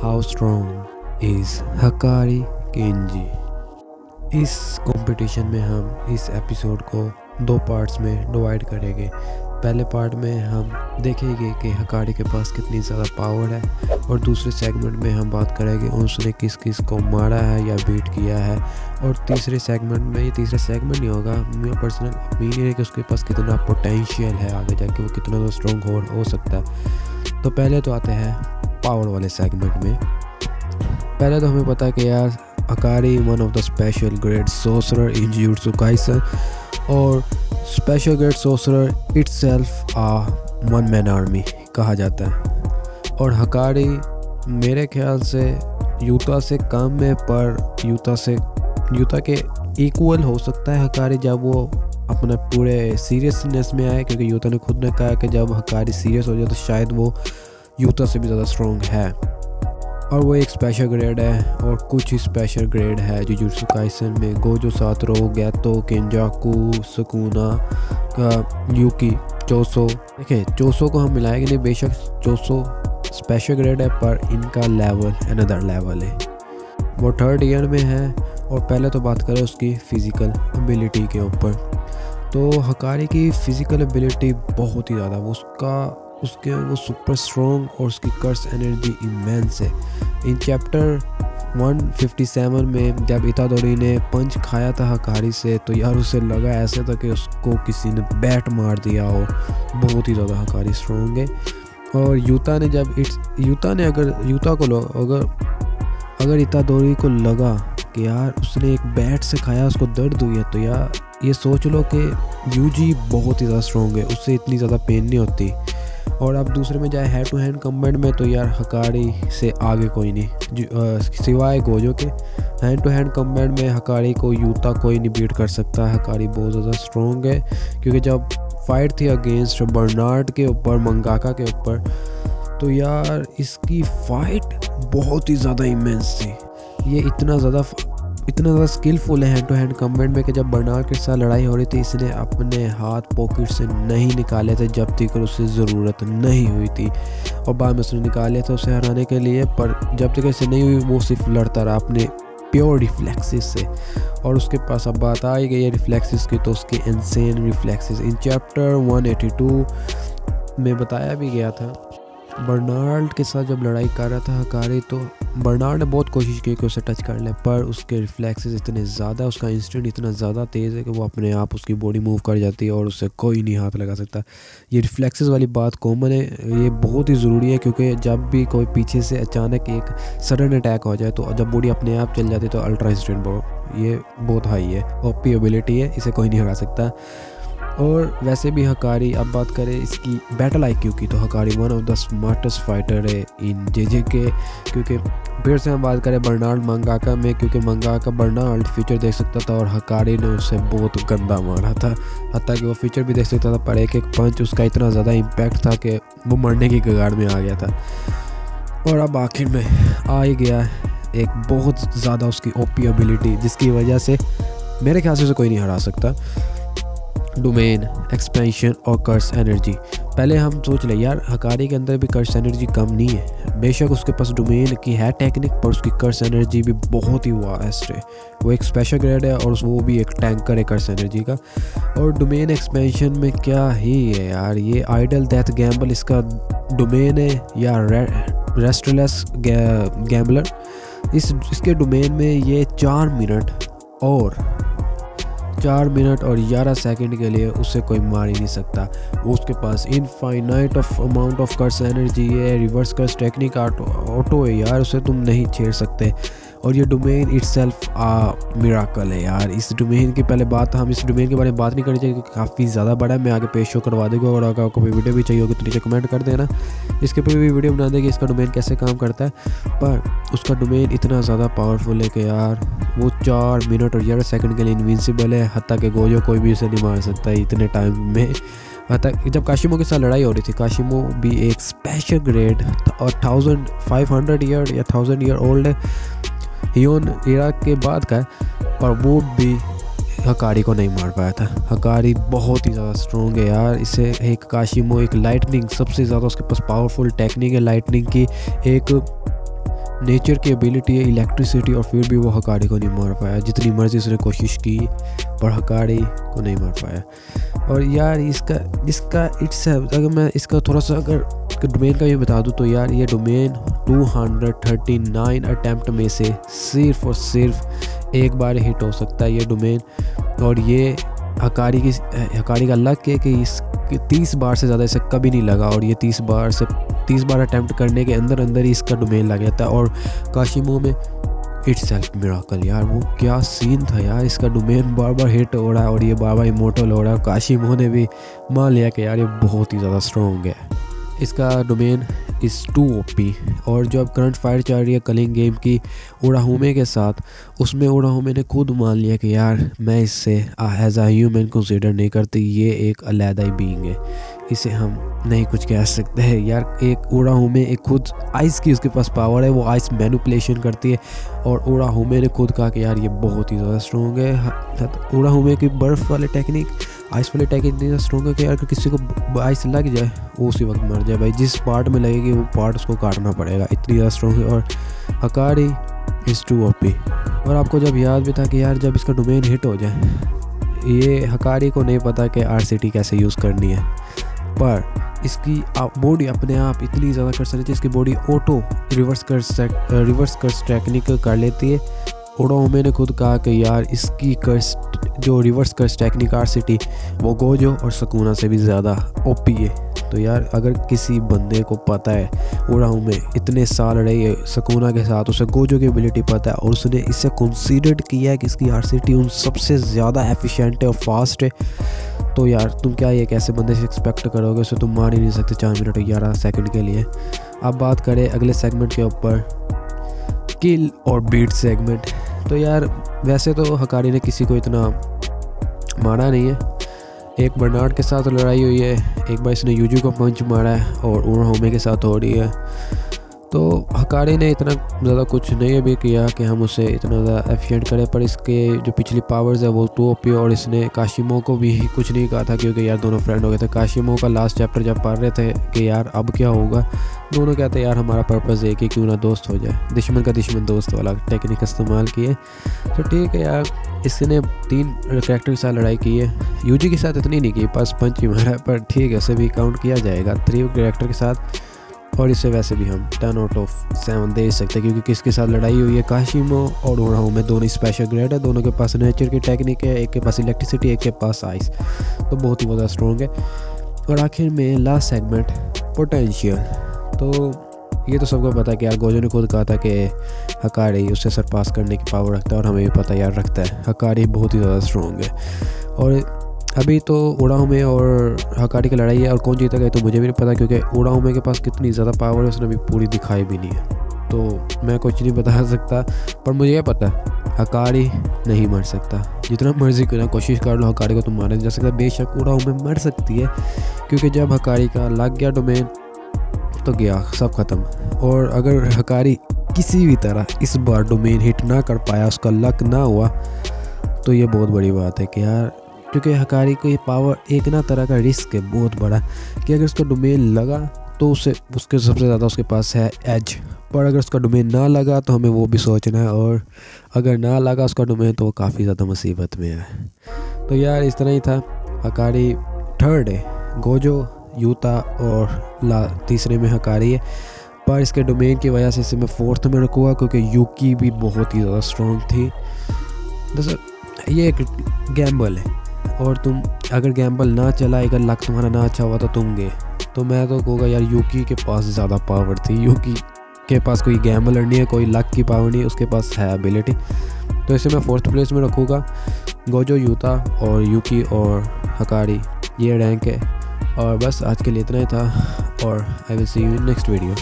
How strong is हकारी Kenji. इस competition में हम इस एपिसोड को दो पार्ट्स में डिवाइड करेंगे। पहले पार्ट में हम देखेंगे कि हकारी के पास कितनी ज़्यादा पावर है, और दूसरे सेगमेंट में हम बात करेंगे उसने किस किस को मारा है या बीट किया है। और तीसरे सेगमेंट में, ये तीसरा सेगमेंट नहीं होगा, मेरा पर्सनल ओपिनियन है कि उसके पास कितना पोटेंशियल है आगे जाके, वो कितना ज़्यादा स्ट्रॉन्ग हो सकता है। तो पहले तो आते हैं पावर वाले सेगमेंट में। पहले तो हमें पता है कि यार Hakari one of the special grade sorcerer in Jujutsu Kaisen, और special grade sorcerer itself a one man army कहा जाता है। और हकारी मेरे ख्याल से यूता से कम है, पर यूता के इक्वल हो सकता है हकारी जब वो अपने पूरे सीरियसनेस में आए, क्योंकि यूता ने खुद ने कहा कि जब हकारी सीरियस हो जाए तो शायद वो यूता से भी ज़्यादा स्ट्रॉन्ग है। और वो एक स्पेशल ग्रेड है, और कुछ ही स्पेशल ग्रेड है जुजुत्सु काइसन में। गोजो सातरो, गैतो, केंजाकू, सुकुना का, यूकी, चोसो। देखिए चोसो को हम मिलाएंगे नहीं, बेशक चोसो स्पेशल ग्रेड है, पर इनका लेवल अनदर लेवल है। वो थर्ड ईयर में है। और पहले तो बात करें उसकी फ़िज़िकल एबिलिटी के ऊपर, तो हकारी की फ़िज़िकल एबिलिटी बहुत ही ज़्यादा, वो सुपर स्ट्रॉन्ग, और उसकी कर्स एनर्जी इमेंस है। इन चैप्टर 157 में जब इतादोरी ने पंच खाया था हकारी से, तो यार उसे लगा ऐसे था कि उसको किसी ने बैट मार दिया हो। बहुत ही ज़्यादा हकारी स्ट्रॉन्ग है। और अगर इतादोरी को लगा कि यार उसने एक बैट से खाया, उसको दर्द हुई है, तो यार ये सोच लो कि यूजी बहुत ही ज़्यादा स्ट्रॉन्ग है, उससे इतनी ज़्यादा पेन नहीं होती। और अब दूसरे में जाए हैंड टू हैंड कम्बैट में, तो यार हकारी से आगे कोई नहीं सिवाय गोजो के। हैंड टू हैंड कम्बैट में हकारी को यूता कोई नहीं बीट कर सकता। हकारी बहुत ज़्यादा स्ट्रॉन्ग है, क्योंकि जब फाइट थी अगेंस्ट बर्नार्ड के ऊपर, मंगाका के ऊपर, तो यार इसकी फाइट बहुत ही ज़्यादा इमेंस थी। ये इतना ज़्यादा स्किलफुल है हैंड टू हैंड कम्बैट में कि जब बर्नार्ड के साथ लड़ाई हो रही थी, इसने अपने हाथ पॉकेट से नहीं निकाले थे जब तक उसे ज़रूरत नहीं हुई थी, और बाद में उसने निकाले थे उसे हराने के लिए, पर जब तक ऐसे नहीं हुई वो सिर्फ लड़ता रहा अपने प्योर रिफ्लेक्सेस से। और उसके पास अब बात आई गई है रिफ्लेक्सेस की, तो उसके इनसेन रिफ्लेक्सेस इन चैप्टर 182 में बताया भी गया था। बर्नार्ड के साथ जब लड़ाई कर रहा था हकारी, तो बर्नार्ड ने बहुत कोशिश की कि उसे टच कर ले, पर उसके रिफ्लेक्सेस इतने ज़्यादा, उसका इंस्टेंट इतना ज़्यादा तेज़ है कि वो अपने आप उसकी बॉडी मूव कर जाती है और उससे कोई नहीं हाथ लगा सकता। ये रिफ्लेक्सेस वाली बात कॉमन है, ये बहुत ही ज़रूरी है, क्योंकि जब भी कोई पीछे से अचानक एक सडन अटैक हो जाए, तो जब बॉडी अपने आप चल जाती है, तो अल्ट्रा इंस्टेंट ये बहुत हाई है, ओपी एबिलिटी है, इसे कोई नहीं हरा सकता। और वैसे भी हकारी, अब बात करें इसकी बैटल आईक्यू की, तो Hakari one of the smartest fighter है इन जेजे के। क्योंकि फिर से हम बात करें बर्नार्ड मंगाका में, क्योंकि मंगाका बर्नार्ड फ्यूचर देख सकता था, और हकारी ने उसे बहुत गंदा मारा था, हत्ता कि वो फ्यूचर भी देख सकता था, पर एक पंच उसका इतना ज़्यादा इम्पैक्ट था कि वो मरने की कगार में आ गया था। और अब आखिर में आ ही गया एक बहुत ज़्यादा उसकी ओपी एबिलिटी, जिसकी वजह से मेरे ख्याल से उसे कोई नहीं हरा सकता। डोमेन एक्सपेंशन और कर्स एनर्जी। पहले हम सोच ले यार हकारी के अंदर भी कर्स एनर्जी कम नहीं है, बेशक उसके पास डोमेन की है टेक्निक, पर उसकी कर्स एनर्जी भी बहुत ही वास्ट है। वो एक स्पेशल ग्रेड है, और वो भी एक टैंकर है कर्स एनर्जी का। और डोमेन एक्सपेंशन में क्या ही है यार, ये आइडल डेथ गैम्बल इसका डोमेन है, या रेस्टलेस गैम्बलर। इसके डोमेन में ये 4 मिनट और 11 सेकंड के लिए उसे कोई मार ही नहीं सकता। वो उसके पास infinite amount of curse energy है, रिवर्स कर्स टेक्निक ऑटो है यार, उसे तुम नहीं छेड़ सकते। और ये डोमेन इटसेल्फ मिराकल है यार। इस डोमेन की पहले बात, हम इस डोमेन के बारे में बात नहीं करनी चाहिए, क्योंकि काफ़ी ज़्यादा बड़ा है। मैं आगे पेश शो करवा दूँगा, और अगर आपको वीडियो भी चाहिए होगी तो नीचे कमेंट कर देना, इसके ऊपर भी वीडियो बना देंगे इसका डोमेन कैसे काम करता है। पर उसका डोमेन इतना ज़्यादा पावरफुल है कि यार वो 4 मिनट और 11 सेकंड के लिए इनविंसिबल है, हत्ता कि गोजो कोई भी उसे नहीं मार सकता इतने टाइम में। हत्ता जब काशिमो के साथ लड़ाई हो रही थी, काशिमो भी एक स्पेशल ग्रेड और 1500 ईयर या 1000 ईयर ओल्ड है, हियोन एरा के बाद का, पर वो भी हकारी को नहीं मार पाया था। हकारी बहुत ही ज़्यादा स्ट्रॉन्ग है यार। इसे एक काशिमो, एक लाइटनिंग, सबसे ज़्यादा उसके पास पावरफुल टेक्निक है लाइटनिंग की। एक नेचर की एबिलिटी है इलेक्ट्रिसिटी, और फिर भी वो हकारी को नहीं मार पाया। जितनी मर्जी उसने कोशिश की पर हकारी को नहीं मार पाया। और यार इसका इट्स अगर मैं इसका थोड़ा सा अगर डोमेन का भी बता दूँ तो यार ये डोमेन 239 अटैम्प्ट में से सिर्फ और सिर्फ एक बार हिट हो सकता है ये डोमेन। और ये हकारी का लक है कि इस 30 बार से ज़्यादा इसे कभी नहीं लगा, और ये 30 बार अटैम्प्ट करने के अंदर ही इसका डोमेन लग जाता है। और काशिमो में इटसेल्फ मिराकल, यार वो क्या सीन था यार, इसका डोमेन बार बार हिट हो रहा है और ये बार बार इमोर्टल हो रहा है। काशिमो ने भी मान लिया कि यार ये बहुत ही ज़्यादा स्ट्रॉन्ग है। इसका डोमेन इज़ 2 OP। और जो अब करंट फायर चल रही है कलिंग गेम की उराहुमे के साथ, उसमें उराहुमे ने खुद मान लिया कि यार मैं इससे एज आ ह्यूमन कंसीडर नहीं करती, ये एक अलहदा ही बीइंग है, इसे हम नहीं कुछ कह सकते हैं। यार एक उराहुमे एक खुद आइस की उसके पास पावर है, वो आइस मैनिपुलेशन करती है। और उराहुमे ने खुद कहा कि यार ये बहुत ही ज़्यादा स्ट्रॉन्ग है। उराहुमे की बर्फ़ वाले टेक्निक आइस वाली टेक्निक इतनी स्ट्रॉन्ग है कि यार किसी को आइस लग जाए वो उसी वक्त मर जाए भाई, जिस पार्ट में लगेगी वो पार्ट उसको काटना पड़ेगा, इतनी ज़्यादा स्ट्रॉन्ग है। और हकारी इज़ 2 OP। और आपको जब याद भी था कि यार जब इसका डोमेन हिट हो जाए, ये हकारी को नहीं पता कि RCT कैसे यूज़ करनी है, पर इसकी बॉडी अपने आप इतनी ज़्यादा कर सकती है, इसकी body auto reverse curse technique कर लेती है। उराहुमे ने खुद कहा कि यार इसकी कर्स जो रिवर्स कर्स टेक्निक RCT वो गोजो और सुकुना से भी ज़्यादा OP है। तो यार अगर किसी बंदे को पता है उराहुमे इतने साल रही है सुकुना के साथ, उसे गोजो की एबिलिटी पता है और उसने इसे कंसीडर्ड किया है कि इसकी RCT उन सबसे ज़्यादा एफिशिएंट है और फास्ट है, तो यार तुम क्या एक ऐसे बंदे से एक्सपेक्ट करोगे, उसे तुम मार ही नहीं सकते 4 मिनट और 11 सेकंड के लिए। अब बात करें अगले सेगमेंट के ऊपर, किल और बीट सेगमेंट। तो यार वैसे तो हकारी ने किसी को इतना मारा नहीं है, एक बर्नार्ड के साथ लड़ाई हुई है, एक बार इसने यूजी को पंच मारा है और उराहुमे के साथ हो रही है। तो हकारी ने इतना ज़्यादा कुछ नहीं भी किया कि हम उसे इतना ज़्यादा एफिशिएंट करें, पर इसके जो पिछली पावर्स है वो 2 OP। और इसने काशिमो को भी कुछ नहीं कहा था क्योंकि यार दोनों फ्रेंड हो गए थे। काशिमो का लास्ट चैप्टर जब पढ़ रहे थे कि यार अब क्या होगा, दोनों कहते यार हमारा पर्पज़ एक ही, क्यों ना दोस्त हो जाए, दुश्मन का दुश्मन दोस्त वाला टेक्निक इस्तेमाल किए। तो ठीक है यार, इसने 3 कैरेक्टर के साथ लड़ाई की है, यूजी के साथ इतनी नहीं की, बस पंच ही मारा है, पर ठीक है उसे भी काउंट किया जाएगा 3 कैरेक्टर के साथ। और इसे वैसे भी हम 10 आउट ऑफ 7 दे सकते हैं क्योंकि किसके साथ लड़ाई हुई है, काशिमो और उराहुमे दोनों स्पेशल ग्रेड है, दोनों के पास नेचर की टेक्निक है, एक के पास इलेक्ट्रिसिटी, एक के पास आइस, तो बहुत ही ज़्यादा स्ट्रॉन्ग है। और आखिर में लास्ट सेगमेंट पोटेंशियल। तो ये तो सबको पता है कि यार गोजो ने खुद कहा था कि हकारी उससे सरपास करने की पावर रखता है, और हमें भी पता यार रखता है, हकारी बहुत ही ज़्यादा स्ट्रॉन्ग है। और अभी तो उराहुमे और हकारी की लड़ाई है, और कौन जीता गया तो मुझे भी नहीं पता क्योंकि उराहुमे के पास कितनी ज़्यादा पावर है उसने अभी पूरी दिखाई भी नहीं है, तो मैं कुछ नहीं बता सकता। पर मुझे ये पता है हकारी नहीं मर सकता, जितना मर्जी करना कोशिश कर लो हकारी को तुम मारने जा सकता। बेशक उराहुमे मर सकती है क्योंकि जब हकारी का लग गया डोमेन तो गया सब ख़त्म। और अगर हकारी किसी भी तरह इस बार डोमेन हिट ना कर पाया, उसका लक ना हुआ, तो ये बहुत बड़ी बात है कि यार, क्योंकि हकारी को ये पावर एक ना तरह का रिस्क है बहुत बड़ा कि अगर उसका डोमेन लगा तो उसके सबसे ज़्यादा उसके पास है एज, पर अगर उसका डोमेन ना लगा तो हमें वो भी सोचना है, और अगर ना लगा उसका डोमेन तो वो काफ़ी ज़्यादा मुसीबत में है। तो यार इस तरह ही था, हकारी 3rd है, गोजो, यूता और तीसरे में हकारी है, पर इसके डोमेन की वजह से इसे मैं 4th में रखूँगा क्योंकि यूकी भी बहुत ही ज़्यादा स्ट्रॉन्ग थी। दोस्तों ये एक गैम्बल है, और तुम अगर गैम्बल ना चला, अगर लक तुम्हारा ना अच्छा हुआ तो तुम गए, तो मैं तो कहूँगा यार यूकी के पास ज़्यादा पावर थी, यूकी के पास कोई गैम्बलर नहीं है, कोई लक की पावर नहीं है, उसके पास है एबिलिटी। तो इसे मैं 4th प्लेस में रखूँगा, गोजो, यूता और यूकी और हकारी, ये रैंक है। और बस आज के लिए इतना ही था, और I will see you in next video.